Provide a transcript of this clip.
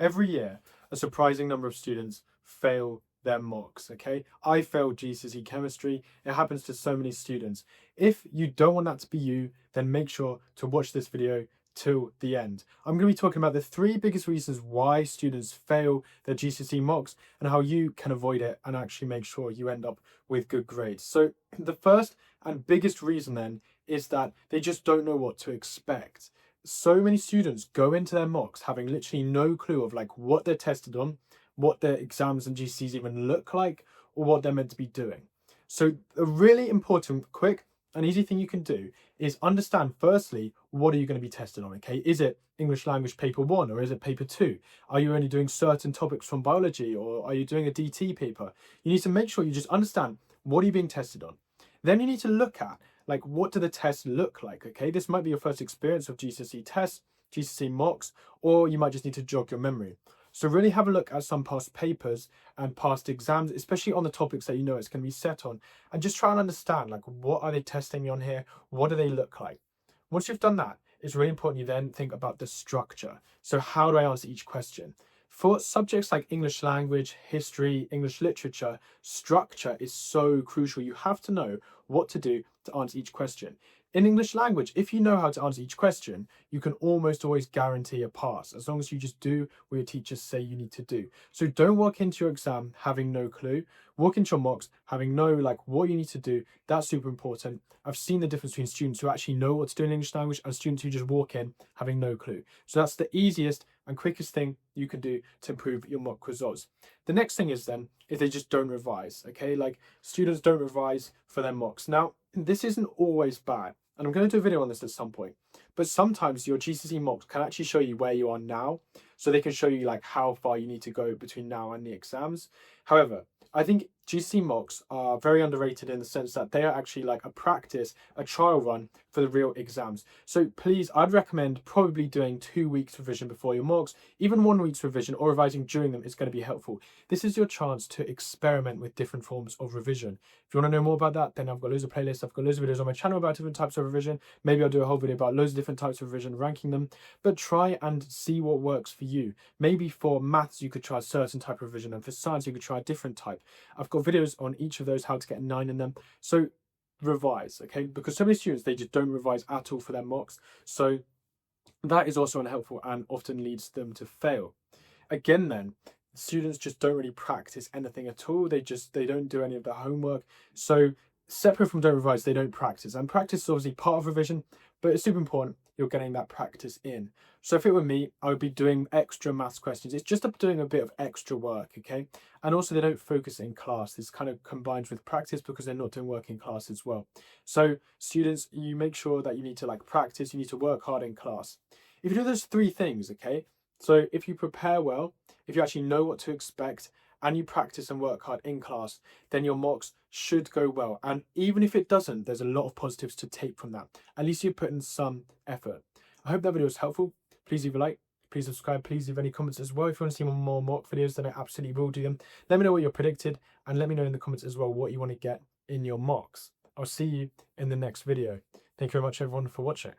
Every year, a surprising number of students fail their mocks, okay? I failed GCSE chemistry. It happens to so many students. If you don't want that to be you, then make sure to watch this video till the end. I'm going to be talking about the three biggest reasons why students fail their GCSE mocks and how you can avoid it and actually make sure you end up with good grades. So the first and biggest reason then is that they just don't know what to expect. So many students go into their mocks having literally no clue of like what they're tested on, what their exams and GCSEs even look like, or what they're meant to be doing. So a really important, quick and easy thing you can do is understand firstly, what are you going to be tested on, okay? Is it English language paper 1 or is it paper 2? Are you only doing certain topics from biology or are you doing a DT paper? You need to make sure you just understand what are you being tested on. Then you need to look at like, what do the tests look like? Okay, this might be your first experience of GCSE tests, GCSE mocks, or you might just need to jog your memory. So really have a look at some past papers and past exams, especially on the topics that you know it's going to be set on, and just try and understand like, what are they testing me on here? What do they look like? Once you've done that, it's really important you then think about the structure. So how do I answer each question? For subjects like English language, history, English literature, structure is so crucial. You have to know what to do to answer each question. In English language, if you know how to answer each question, you can almost always guarantee a pass, as long as you just do what your teachers say you need to do. So don't walk into your exam having no clue. Walk into your mocks having no like what you need to do. That's super important. I've seen the difference between students who actually know what to do in English language and students who just walk in having no clue. So that's the easiest and quickest thing you can do to improve your mock results. The next thing is then, if they just don't revise, okay? Like students don't revise for their mocks. Now, this isn't always bad, and I'm going to do a video on this at some point, but sometimes your GCSE mocks can actually show you where you are now, so they can show you like how far you need to go between now and the exams. However, I think GCSE mocks are very underrated in the sense that they are actually like a practice, a trial run for the real exams. So please, I'd recommend probably doing 2 weeks revision before your mocks. Even 1 week's revision or revising during them is going to be helpful. This is your chance to experiment with different forms of revision. If you want to know more about that, then I've got loads of playlists. I've got loads of videos on my channel about different types of revision. Maybe I'll do a whole video about loads of different types of revision, ranking them, but try and see what works for you. Maybe for maths, you could try a certain type of revision, and for science, you could try a different type. I've got videos on each of those, how to get a 9 in them. So revise, okay? Because so many students, they just don't revise at all for their mocks. So that is also unhelpful and often leads them to fail. Again, then, students just don't really practice anything at all. They don't do any of their homework. So separate from don't revise, they don't practice. And practice is obviously part of revision, but it's super important you're getting that practice in. So if it were me, I would be doing extra maths questions. It's just doing a bit of extra work, okay? And also they don't focus in class. This kind of combines with practice because they're not doing work in class as well. So students, you make sure that you need to like practice, you need to work hard in class. If you do those three things, okay? So if you prepare well, if you actually know what to expect, and you practice and work hard in class, then your mocks should go well. And even if it doesn't, there's a lot of positives to take from that. At least you put in some effort. I hope that video was helpful. Please leave a like, please subscribe, please leave any comments as well. If you want to see more mock videos, then I absolutely will do them. Let me know what you're predicted, and let me know in the comments as well what you want to get in your mocks. I'll see you in the next video. Thank you very much everyone for watching.